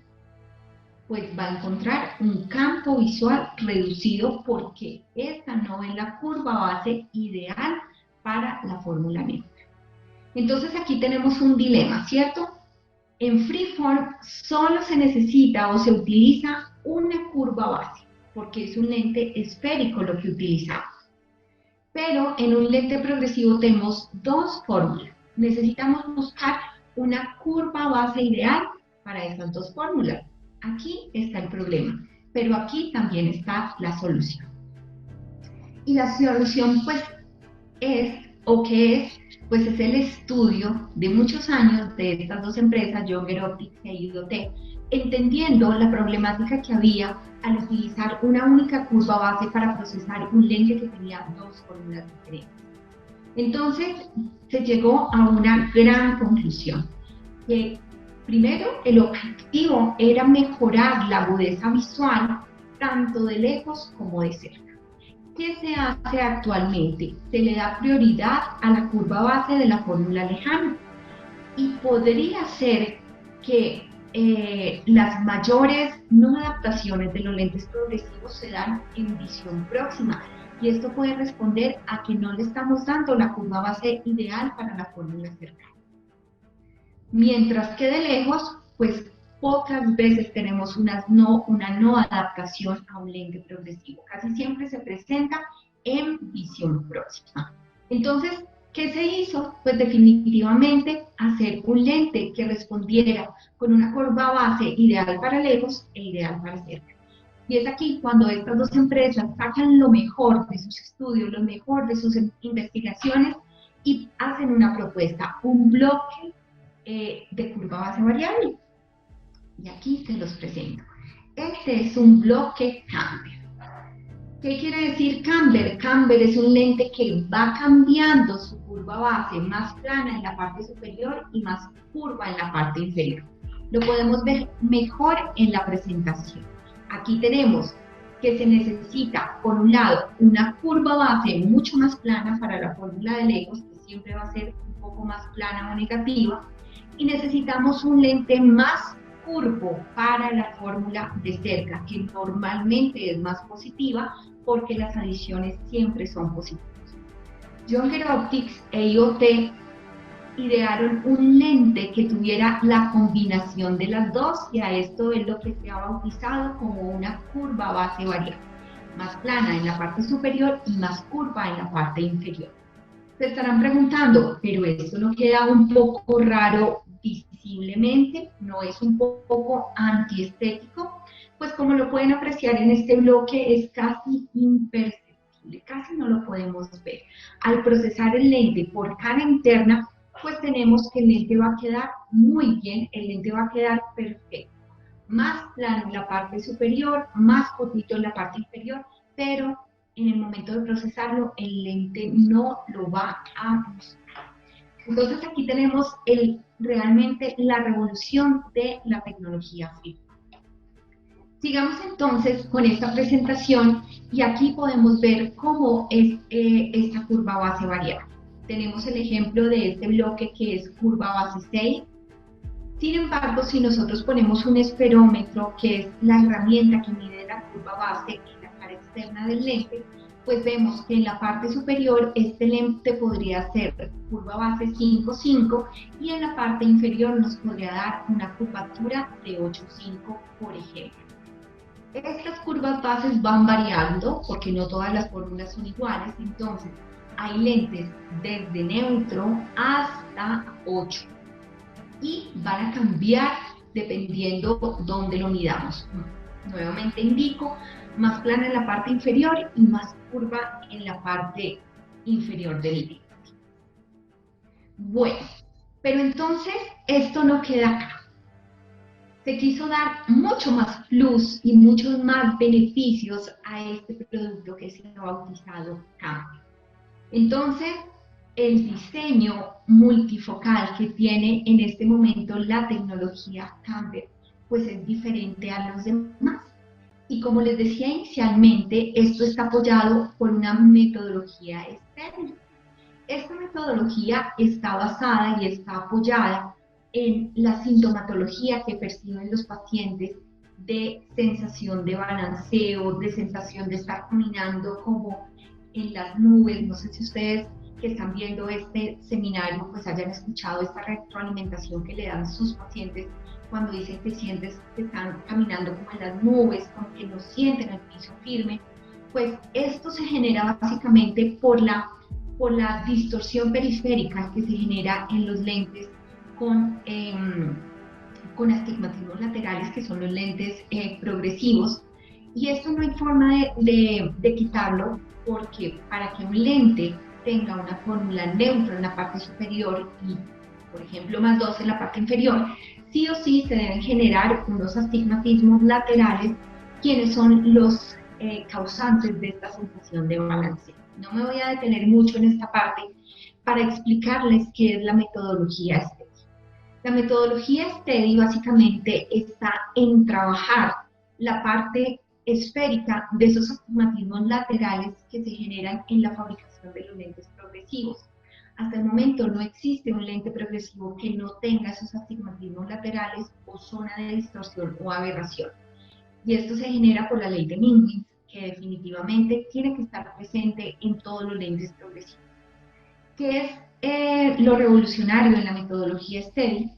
Speaker 3: pues va a encontrar un campo visual reducido porque esta no es la curva base ideal para la fórmula neutra. Entonces aquí tenemos un dilema, ¿cierto? En freeform solo se necesita o se utiliza una curva base, porque es un lente esférico lo que utilizamos. Pero en un lente progresivo tenemos dos fórmulas. Necesitamos buscar una curva base ideal para esas dos fórmulas. Aquí está el problema, pero aquí también está la solución. Y la solución pues es el estudio de muchos años de estas dos empresas, Younger Optics e IoT, entendiendo la problemática que había al utilizar una única curva base para procesar un lente que tenía dos fórmulas diferentes. Entonces se llegó a una gran conclusión, que primero el objetivo era mejorar la agudeza visual tanto de lejos como de cerca. ¿Qué se hace actualmente? Se le da prioridad a la curva base de la fórmula lejana y podría ser que las mayores no adaptaciones de los lentes progresivos se dan en visión próxima, y esto puede responder a que no le estamos dando la curva base ideal para la fórmula cercana. Mientras que de lejos, pues pocas veces tenemos una no adaptación a un lente progresivo. Casi siempre se presenta en visión próxima. Entonces, ¿Qué se hizo? Pues definitivamente hacer un lente que respondiera con una curva base ideal para lejos e ideal para cerca. Y es aquí cuando estas dos empresas sacan lo mejor de sus estudios, lo mejor de sus investigaciones y hacen una propuesta, un bloque de curva base variable. Y aquí se los presento. Este es un bloque Camber. ¿Qué quiere decir Camber? Camber es un lente que va cambiando su curva base, más plana en la parte superior y más curva en la parte inferior. Lo podemos ver mejor en la presentación. Aquí tenemos que se necesita, por un lado, una curva base mucho más plana para la fórmula de Legos, que siempre va a ser un poco más plana o negativa, y necesitamos un lente más curvo para la fórmula de cerca, que normalmente es más positiva porque las adiciones siempre son positivas. Younger Optics e IoT idearon un lente que tuviera la combinación de las dos, y a esto es lo que se ha bautizado como una curva base variable, más plana en la parte superior y más curva en la parte inferior. Se estarán preguntando, pero esto no queda un poco raro visiblemente, no es un poco antiestético. Pues como lo pueden apreciar en este bloque, es casi imperceptible, casi no lo podemos ver. Al procesar el lente por cara interna, pues tenemos que el lente va a quedar muy bien, el lente va a quedar perfecto. Más plano en la parte superior, más cortito en la parte inferior, pero en el momento de procesarlo, el lente no lo va a buscar. Entonces aquí tenemos realmente la revolución de la tecnología FLIP. Sigamos entonces con esta presentación y aquí podemos ver cómo es esta curva base variable. Tenemos el ejemplo de este bloque que es curva base 6. Sin embargo, si nosotros ponemos un esferómetro, que es la herramienta que mide la curva base en la cara externa del lente, pues vemos que en la parte superior este lente podría ser curva base 5,5 y en la parte inferior nos podría dar una curvatura de 8,5, por ejemplo. Estas curvas bases van variando porque no todas las fórmulas son iguales, entonces hay lentes desde neutro hasta 8 y van a cambiar dependiendo dónde lo midamos. Nuevamente indico, más plana en la parte inferior y más curva en la parte inferior del lente. Bueno, pero entonces esto no queda acá. Se quiso dar mucho más plus y muchos más beneficios a este producto que se ha bautizado Camber. Entonces, el diseño multifocal que tiene en este momento la tecnología Camber, pues es diferente a los demás. Y como les decía inicialmente, esto está apoyado por una metodología estéril. Esta metodología está basada y está apoyada en la sintomatología que perciben los pacientes de sensación de balanceo, de sensación de estar caminando como en las nubes. No sé si ustedes que están viendo este seminario pues hayan escuchado esta retroalimentación que le dan sus pacientes cuando dicen que sientes que están caminando como en las nubes, como que no sienten el piso firme. Pues esto se genera básicamente por la distorsión periférica que se genera en los lentes con astigmatismos laterales, que son los lentes progresivos, y esto no hay forma de quitarlo, porque para que un lente tenga una fórmula neutra en la parte superior y, por ejemplo, más 2 en la parte inferior, sí o sí se deben generar unos astigmatismos laterales, quienes son los causantes de esta sensación de balanceo. No me voy a detener mucho en esta parte para explicarles qué es la metodología STEDI. La metodología STEDI básicamente está en trabajar la parte esférica de esos astigmatismos laterales que se generan en la fabricación de los lentes progresivos. Hasta el momento no existe un lente progresivo que no tenga esos astigmatismos laterales o zona de distorsión o aberración. Y esto se genera por la ley de Minwitz, que definitivamente tiene que estar presente en todos los lentes progresivos. ¿Qué es lo revolucionario en la metodología STEDI?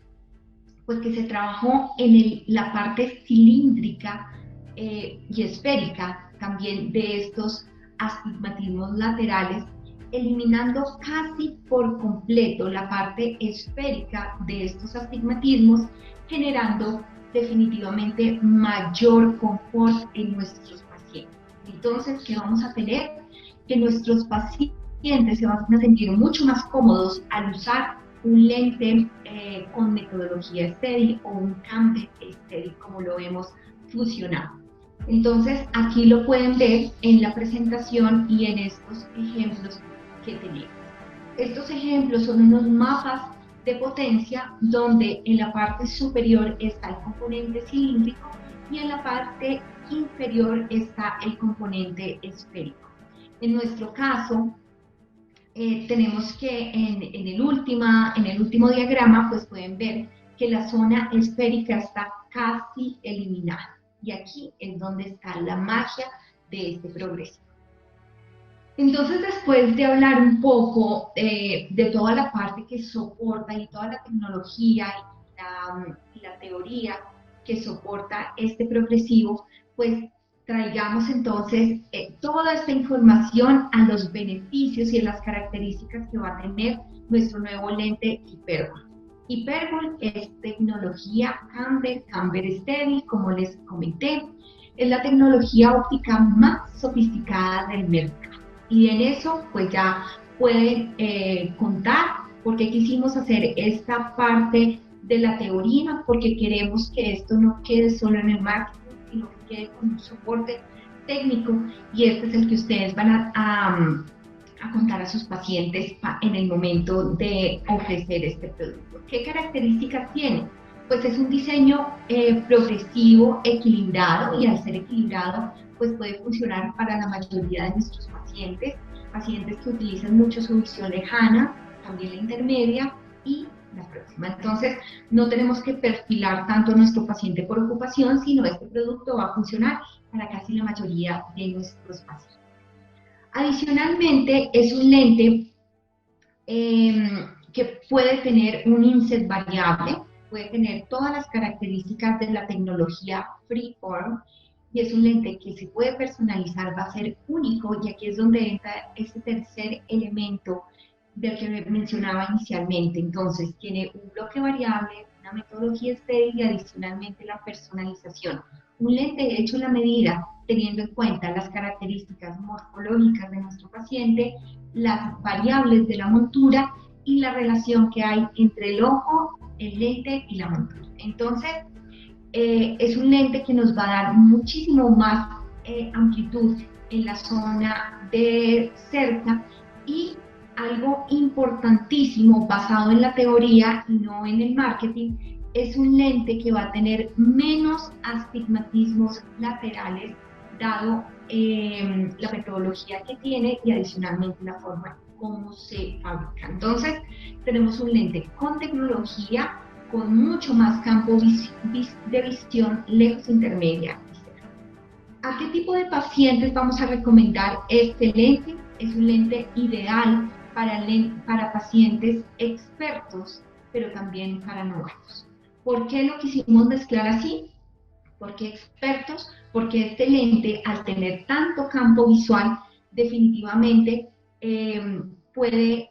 Speaker 3: Pues que se trabajó en la parte cilíndrica y esférica también de estos astigmatismos laterales, eliminando casi por completo la parte esférica de estos astigmatismos, generando definitivamente mayor confort en nuestros pacientes. Entonces, ¿qué vamos a tener? Que nuestros pacientes se van a sentir mucho más cómodos al usar un lente con metodología steady o un camber steady, como lo hemos fusionado. Entonces, aquí lo pueden ver en la presentación y en estos ejemplos que tenemos. Estos ejemplos son unos mapas de potencia donde en la parte superior está el componente cilíndrico y en la parte inferior está el componente esférico. En nuestro caso, tenemos que en el último diagrama pues pueden ver que la zona esférica está casi eliminada. Y aquí es donde está la magia de este progresivo. Entonces, después de hablar un poco de toda la parte que soporta y toda la tecnología y la teoría que soporta este progresivo, pues traigamos entonces toda esta información a los beneficios y a las características que va a tener nuestro nuevo lente Hyperbol. Hyperbol es tecnología camber steady, como les comenté, es la tecnología óptica más sofisticada del mercado. Y en eso pues ya pueden contar por qué quisimos hacer esta parte de la teoría, porque queremos que esto no quede solo en el marketing, sino que quede con un soporte técnico, y este es el que ustedes van a contar a sus pacientes en el momento de ofrecer este producto. ¿Qué características tiene? Pues es un diseño progresivo, equilibrado, y al ser equilibrado pues puede funcionar para la mayoría de nuestros pacientes que utilizan mucho su visión lejana, también la intermedia y la próxima. Entonces no tenemos que perfilar tanto a nuestro paciente por ocupación, sino este producto va a funcionar para casi la mayoría de nuestros pacientes. Adicionalmente, es un lente que puede tener un inset variable, puede tener todas las características de la tecnología Freeform, y es un lente que se puede personalizar, va a ser único, y aquí es donde entra este tercer elemento del que mencionaba inicialmente. Entonces, tiene un bloque variable, una metodología estéril y adicionalmente la personalización. Un lente hecho a la medida, teniendo en cuenta las características morfológicas de nuestro paciente, las variables de la montura y la relación que hay entre el ojo, el lente y la montura. Entonces, es un lente que nos va a dar muchísimo más amplitud en la zona de cerca, y algo importantísimo basado en la teoría y no en el marketing, es un lente que va a tener menos astigmatismos laterales dado la metodología que tiene y adicionalmente la forma como se fabrica. Entonces tenemos un lente con tecnología, con mucho más campo de visión lejos, intermedia y cerca. ¿A qué tipo de pacientes vamos a recomendar este lente? Es un lente ideal para pacientes expertos, pero también para novatos. ¿Por qué lo quisimos mezclar así? ¿Por qué expertos? Porque este lente, al tener tanto campo visual, definitivamente puede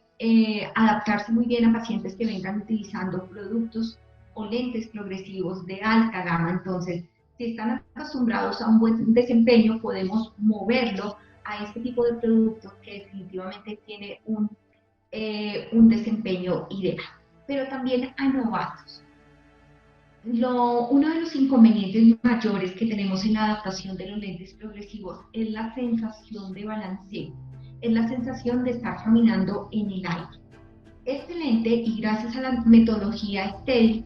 Speaker 3: adaptarse muy bien a pacientes que vengan utilizando productos o lentes progresivos de alta gama. Entonces, si están acostumbrados a un buen desempeño, podemos moverlo a este tipo de producto que definitivamente tiene un desempeño ideal. Pero también a novatos. Uno de los inconvenientes mayores que tenemos en la adaptación de los lentes progresivos es la sensación de balanceo, es la sensación de estar caminando en el aire. Este lente, y gracias a la metodología estéril,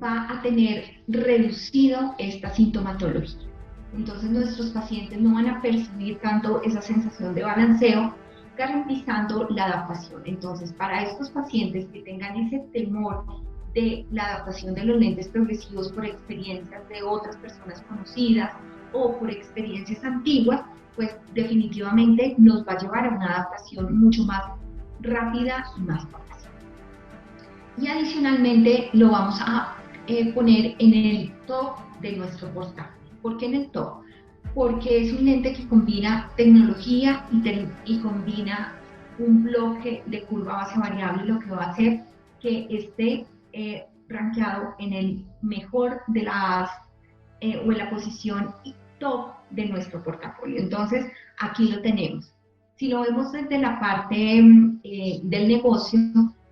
Speaker 3: va a tener reducido esta sintomatología. Entonces nuestros pacientes no van a percibir tanto esa sensación de balanceo, garantizando la adaptación. Entonces, para estos pacientes que tengan ese temor de la adaptación de los lentes progresivos por experiencias de otras personas conocidas o por experiencias antiguas, pues definitivamente nos va a llevar a una adaptación mucho más rápida y más fácil. Y adicionalmente lo vamos a poner en el top de nuestro portal. ¿Por qué en el top? Porque es un lente que combina tecnología y combina un bloque de curva base variable, lo que va a hacer que esté rankeado en el mejor de las o en la posición top de nuestro portafolio. Entonces, aquí lo tenemos. Si lo vemos desde la parte del negocio,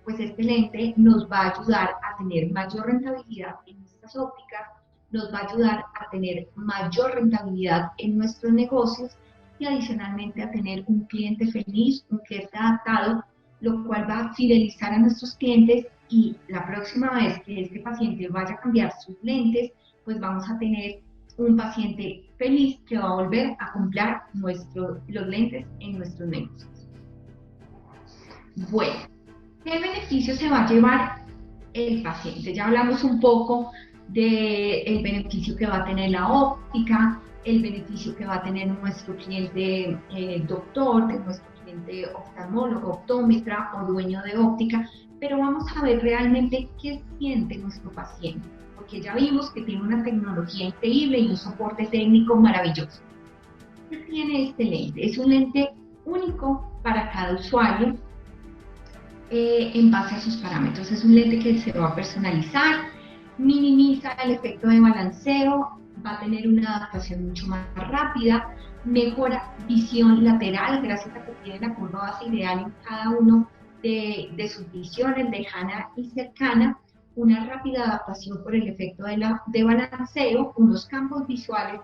Speaker 3: pues este lente nos va a ayudar a tener mayor rentabilidad en nuestras ópticas, nos va a ayudar a tener mayor rentabilidad en nuestros negocios y adicionalmente a tener un cliente feliz, un cliente adaptado, lo cual va a fidelizar a nuestros clientes y la próxima vez que este paciente vaya a cambiar sus lentes, pues vamos a tener un paciente feliz que va a volver a comprar los lentes en nuestros negocios. Bueno, ¿qué beneficio se va a llevar el paciente? Ya hablamos un poco del beneficio que va a tener la óptica, el beneficio que va a tener nuestro cliente doctor, nuestro cliente oftalmólogo, optómetra o dueño de óptica, pero vamos a ver realmente qué siente nuestro paciente, porque ya vimos que tiene una tecnología increíble y un soporte técnico maravilloso. ¿Qué tiene este lente? Es un lente único para cada usuario en base a sus parámetros. Es un lente que se va a personalizar, minimiza el efecto de balanceo, va a tener una adaptación mucho más rápida, mejora visión lateral gracias a que tiene la curva base ideal en cada uno de sus visiones, lejana y cercana, una rápida adaptación por el efecto de balanceo, unos campos visuales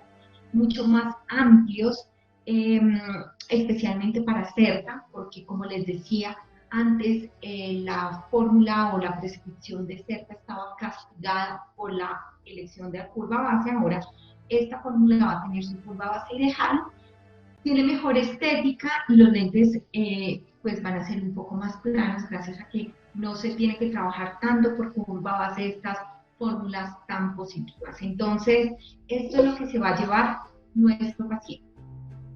Speaker 3: mucho más amplios, especialmente para cerca, porque como les decía, antes la fórmula o la prescripción de cerca estaba castigada por la elección de la curva base. Ahora esta fórmula va a tener su curva base ideal, tiene mejor estética y los lentes pues van a ser un poco más planos gracias a que no se tiene que trabajar tanto por curva base de estas fórmulas tan positivas. Entonces, esto es lo que se va a llevar nuestro paciente.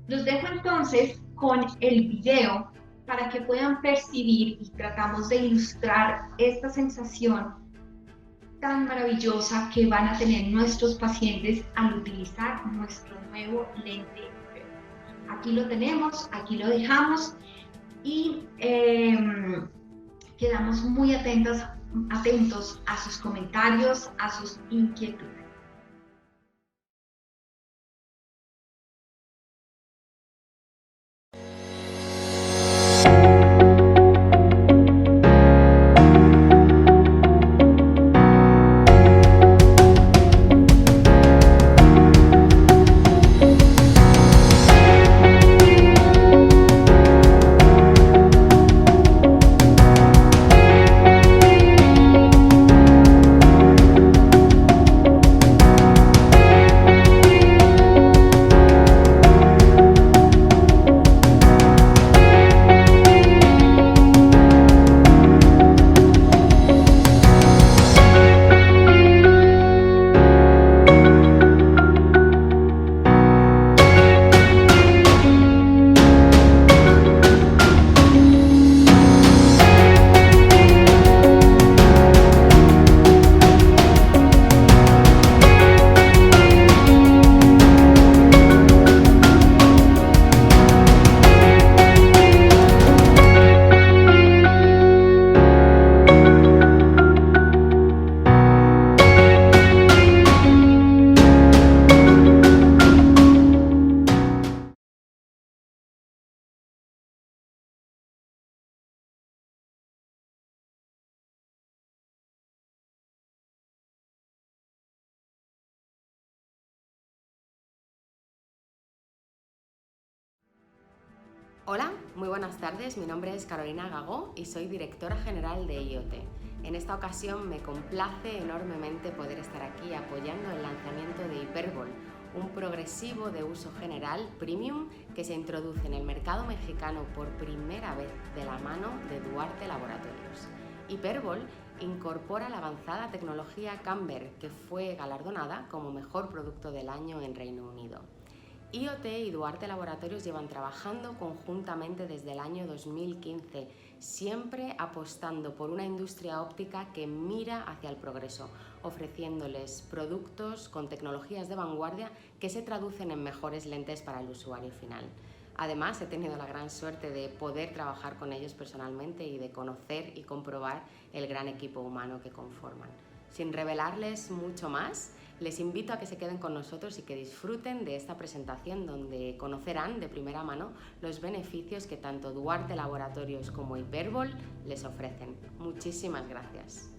Speaker 3: Los dejo entonces con el video para que puedan percibir y tratamos de ilustrar esta sensación tan maravillosa que van a tener nuestros pacientes al utilizar nuestro nuevo lente. Aquí lo tenemos, aquí lo dejamos y quedamos muy atentos a sus comentarios, a sus inquietudes.
Speaker 4: Hola, muy buenas tardes, mi nombre es Carolina Gagó y soy directora general de IoT. En esta ocasión me complace enormemente poder estar aquí apoyando el lanzamiento de Hyperbol, un progresivo de uso general premium que se introduce en el mercado mexicano por primera vez de la mano de Duarte Laboratorios. Hyperbol incorpora la avanzada tecnología Camber, que fue galardonada como mejor producto del año en Reino Unido. IoT y Duarte Laboratorios llevan trabajando conjuntamente desde el año 2015, siempre apostando por una industria óptica que mira hacia el progreso, ofreciéndoles productos con tecnologías de vanguardia que se traducen en mejores lentes para el usuario final. Además, he tenido la gran suerte de poder trabajar con ellos personalmente y de conocer y comprobar el gran equipo humano que conforman. Sin revelarles mucho más, les invito a que se queden con nosotros y que disfruten de esta presentación donde conocerán de primera mano los beneficios que tanto Duarte Laboratorios como Hyperbol les ofrecen. Muchísimas gracias.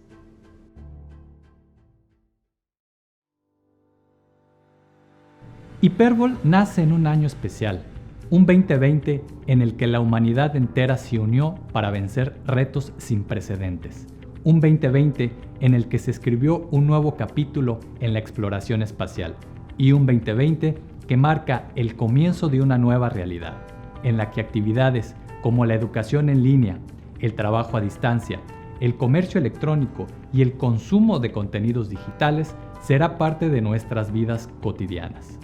Speaker 1: Hyperbol nace en un año especial, un 2020 en el que la humanidad entera se unió para vencer retos sin precedentes. Un 2020 en el que se escribió un nuevo capítulo en la exploración espacial y un 2020 que marca el comienzo de una nueva realidad, en la que actividades como la educación en línea, el trabajo a distancia, el comercio electrónico y el consumo de contenidos digitales será parte de nuestras vidas cotidianas.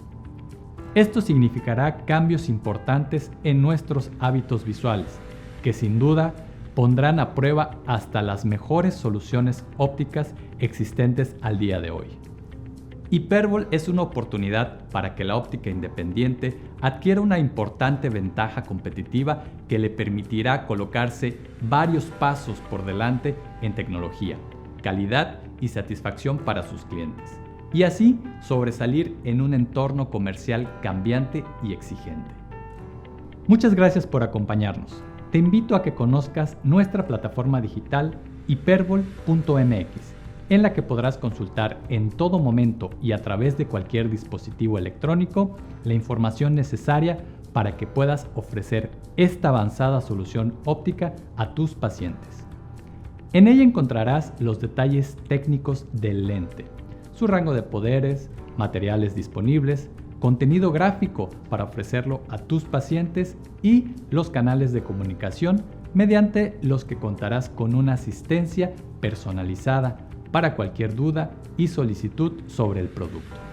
Speaker 1: Esto significará cambios importantes en nuestros hábitos visuales, que sin duda pondrán a prueba hasta las mejores soluciones ópticas existentes al día de hoy. Hyperbol es una oportunidad para que la óptica independiente adquiera una importante ventaja competitiva que le permitirá colocarse varios pasos por delante en tecnología, calidad y satisfacción para sus clientes, y así sobresalir en un entorno comercial cambiante y exigente. Muchas gracias por acompañarnos. Te invito a que conozcas nuestra plataforma digital hyperbol.mx, en la que podrás consultar en todo momento y a través de cualquier dispositivo electrónico la información necesaria para que puedas ofrecer esta avanzada solución óptica a tus pacientes. En ella encontrarás los detalles técnicos del lente, su rango de poderes, materiales disponibles, contenido gráfico para ofrecerlo a tus pacientes y los canales de comunicación mediante los que contarás con una asistencia personalizada para cualquier duda y solicitud sobre el producto.